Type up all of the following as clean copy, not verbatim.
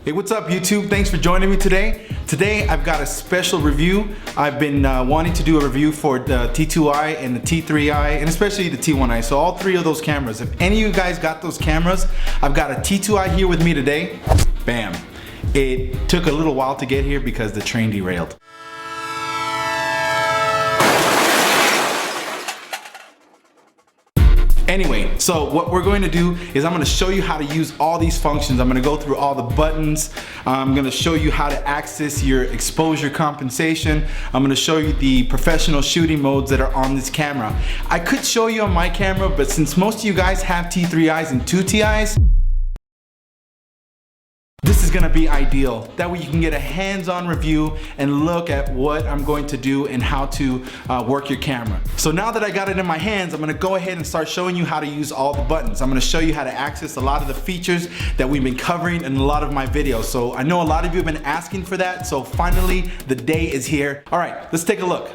Hey, what's up YouTube? Thanks for joining me today. Today I've got a special review. I've been wanting to do a review for the T2i and the T3i and especially the T1i. So all three of those cameras. If any of you guys got those cameras, I've got a T2i here with me today. Bam. It took a little while to get here because the train derailed. Anyway, so what we're going to do is I'm going to show you how to use all these functions. I'm going to go through all the buttons. I'm going to show you how to access your exposure compensation. I'm going to show you the professional shooting modes that are on this camera. I could show you on my camera, but since most of you guys have T3is and 2Ti's, this is gonna be ideal. That way you can get a hands-on review and look at what I'm going to do and how to work your camera. So now that I got it in my hands, I'm gonna go ahead and start showing you how to use all the buttons. I'm gonna show you how to access a lot of the features that we've been covering in a lot of my videos. So I know a lot of you have been asking for that, so finally the day is here. All right, let's take a look.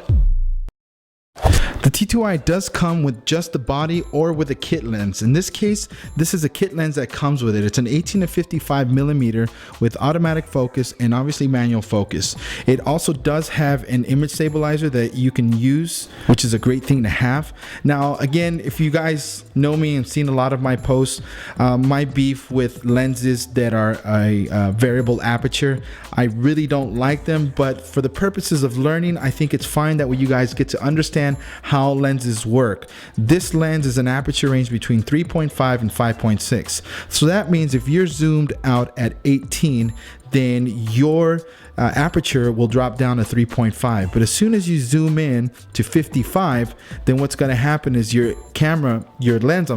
The T2i does come with just the body or with a kit lens. In this case, this is a kit lens that comes with it. It's an 18 to 55 millimeter with automatic focus and obviously manual focus. It also does have an image stabilizer that you can use, which is a great thing to have. Now, again, if you guys know me and seen a lot of my posts, my beef with lenses that are a variable aperture, I really don't like them, but for the purposes of learning, I think it's fine that way you guys get to understand how lenses work. This lens is an aperture range between 3.5 and 5.6. So that means if you're zoomed out at 18, then your aperture will drop down to 3.5. But as soon as you zoom in to 55, then what's going to happen is your lens,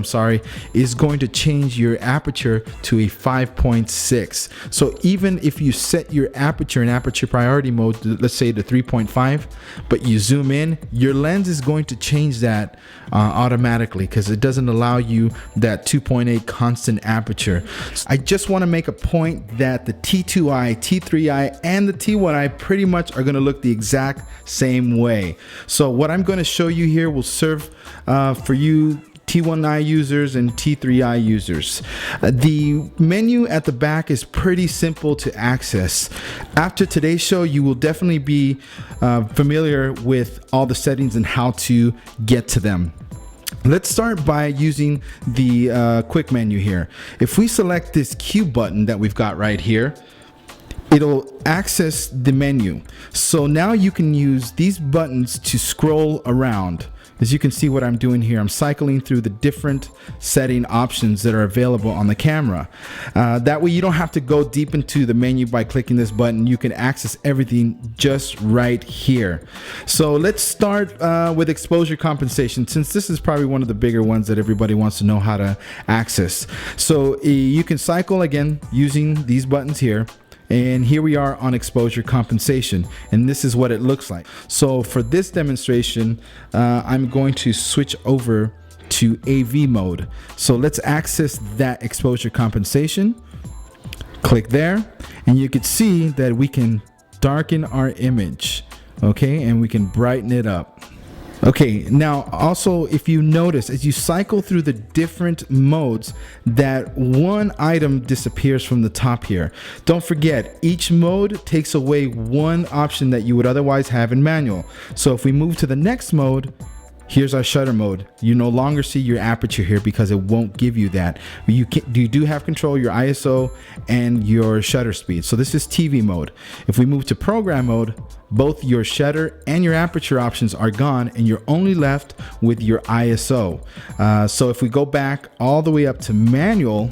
is going to change your aperture to a 5.6. So even if you set your aperture in aperture priority mode, let's say to 3.5, but you zoom in, your lens is going to change that automatically because it doesn't allow you that 2.8 constant aperture. I just want to make a point that the T2i, T3i, and the T1i pretty much are going to look the exact same way. So what I'm going to show you here will serve for you T1i users and T3i users. The menu at the back is pretty simple to access. After today's show, you will definitely be familiar with all the settings and how to get to them. Let's start by using the quick menu here. If we select this Q button that we've got right here, it'll access the menu. So now you can use these buttons to scroll around. As you can see what I'm doing here, I'm cycling through the different setting options that are available on the camera. That way you don't have to go deep into the menu by clicking this button. You can access everything just right here. So let's start with exposure compensation, since this is probably one of the bigger ones that everybody wants to know how to access. So you can cycle again using these buttons here. And here we are on exposure compensation, and this is what it looks like. So for this demonstration, I'm going to switch over to AV mode. So let's access that exposure compensation. Click there, and you can see that we can darken our image, okay, and we can brighten it up. Okay, now also if you notice as you cycle through the different modes that one item disappears from the top here. Don't forget, each mode takes away one option that you would otherwise have in manual. So if we move to the next mode, here's our shutter mode. You no longer see your aperture here because it won't give you that. You do have control your ISO and your shutter speed. So this is TV mode. If we move to program mode, both your shutter and your aperture options are gone and you're only left with your ISO. So if we go back all the way up to manual,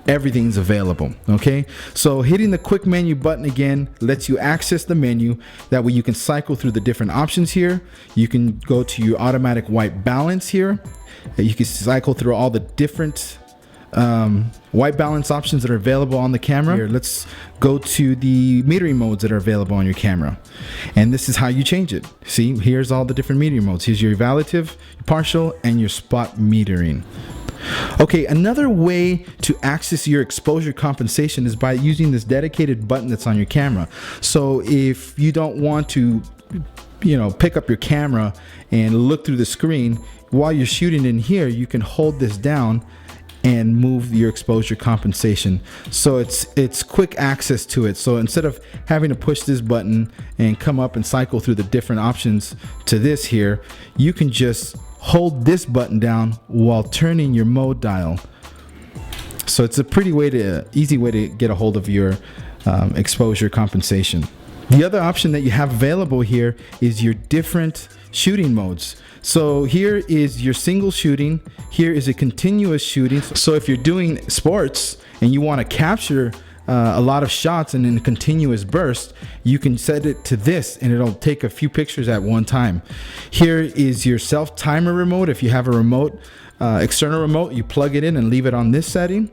everything's available. Okay, so hitting the quick menu button again lets you access the menu. That way you can cycle through the different options here. You can go to your automatic white balance here. You can cycle through all the different white balance options that are available on the camera. Here, let's go to the metering modes that are available on your camera, and this is how you change it. See, here's all the different metering modes. Here's your evaluative, your partial, and your spot metering. Okay, another way to access your exposure compensation is by using this dedicated button that's on your camera. So if you don't want to, pick up your camera and look through the screen while you're shooting in here, you can hold this down and move your exposure compensation. So it's quick access to it. So instead of having to push this button and come up and cycle through the different options to this here, you can just hold this button down while turning your mode dial. So it's a pretty easy way to get a hold of your exposure compensation. The other option that you have available here is your different shooting modes. So here is your single shooting. Here is a continuous shooting. So if you're doing sports and you want to capture a lot of shots and in a continuous burst, you can set it to this and it'll take a few pictures at one time. Here is your self timer remote. If you have a remote, external remote, you plug it in and leave it on this setting.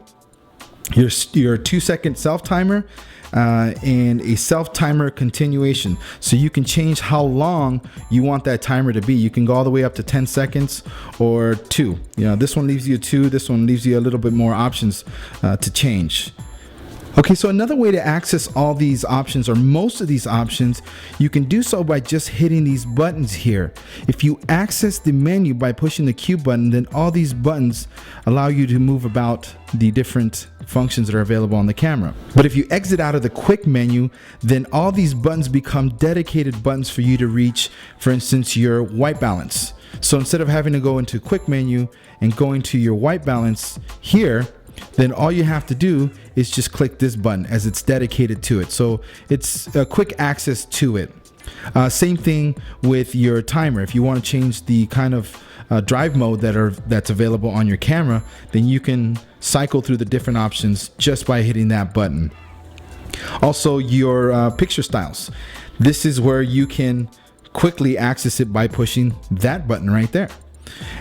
Your 2-second self timer and a self timer continuation. So you can change how long you want that timer to be. You can go all the way up to 10 seconds or 2. You know, this one leaves you 2. This one leaves you a little bit more options to change. Okay, so another way to access all these options, or most of these options, you can do so by just hitting these buttons here. If you access the menu by pushing the Q button, then all these buttons allow you to move about the different functions that are available on the camera. But if you exit out of the quick menu, then all these buttons become dedicated buttons for you to reach, for instance, your white balance. So instead of having to go into quick menu and going to your white balance here, then all you have to do is just click this button as it's dedicated to it. So it's a quick access to it. Same thing with your timer. If you want to change the kind of drive mode that's available on your camera, then you can cycle through the different options just by hitting that button. Also, your picture styles. This is where you can quickly access it by pushing that button right there.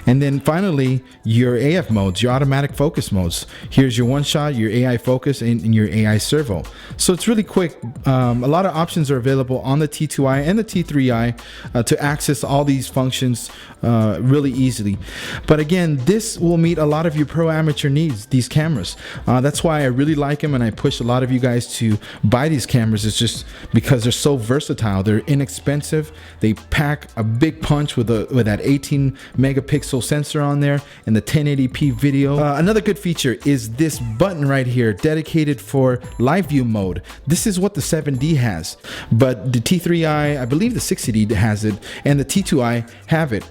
And then finally, your AF modes, your automatic focus modes. Here's your one shot, your AI focus, and your AI servo. So it's really quick. A lot of options are available on the T2i and the T3i to access all these functions really easily. But again, this will meet a lot of your pro amateur needs, these cameras. That's why I really like them, and I push a lot of you guys to buy these cameras. It's just because they're so versatile. They're inexpensive. They pack a big punch with that 18 megapixel sensor on there and the 1080p video. Another good feature is this button right here, dedicated for live view mode. This is what the 7D has, but the T3i, I believe the 600D has it, and the T2i have it.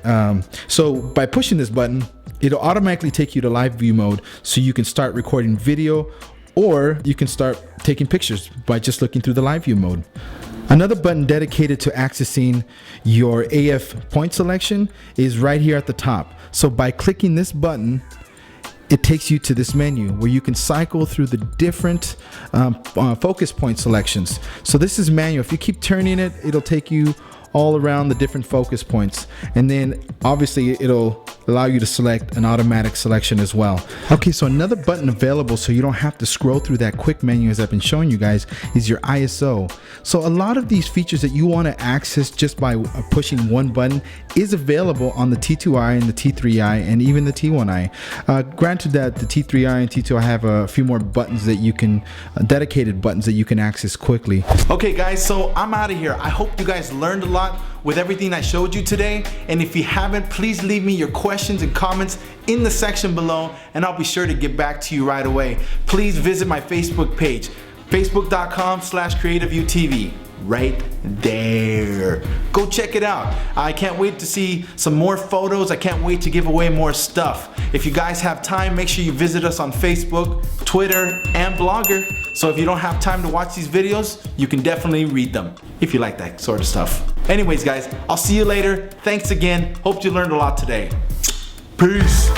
So by pushing this button, it'll automatically take you to live view mode, so you can start recording video, or you can start taking pictures by just looking through the live view mode. Another button dedicated to accessing your AF point selection is right here at the top. So by clicking this button, it takes you to this menu where you can cycle through the different focus point selections. So this is manual. If you keep turning it, it'll take you all around the different focus points, and then obviously it'll allow you to select an automatic selection as well. Okay, so another button available so you don't have to scroll through that quick menu as I've been showing you guys is your ISO. So a lot of these features that you want to access just by pushing one button is available on the T2i and the T3i and even the T1i. Granted that the T3i and T2i have a few more buttons that you can, dedicated buttons that you can access quickly. Okay guys, so I'm out of here. I hope you guys learned a lot with everything I showed you today, and if you haven't, please leave me your questions and comments in the section below and I'll be sure to get back to you right away. Please visit my Facebook page, facebook.com/creativeutv, right there. Go check it out. I can't wait to see some more photos. I can't wait to give away more stuff. If you guys have time, make sure you visit us on Facebook, Twitter, and Blogger. So if you don't have time to watch these videos, you can definitely read them if you like that sort of stuff. Anyways guys, I'll see you later. Thanks again. Hope you learned a lot today. Peace.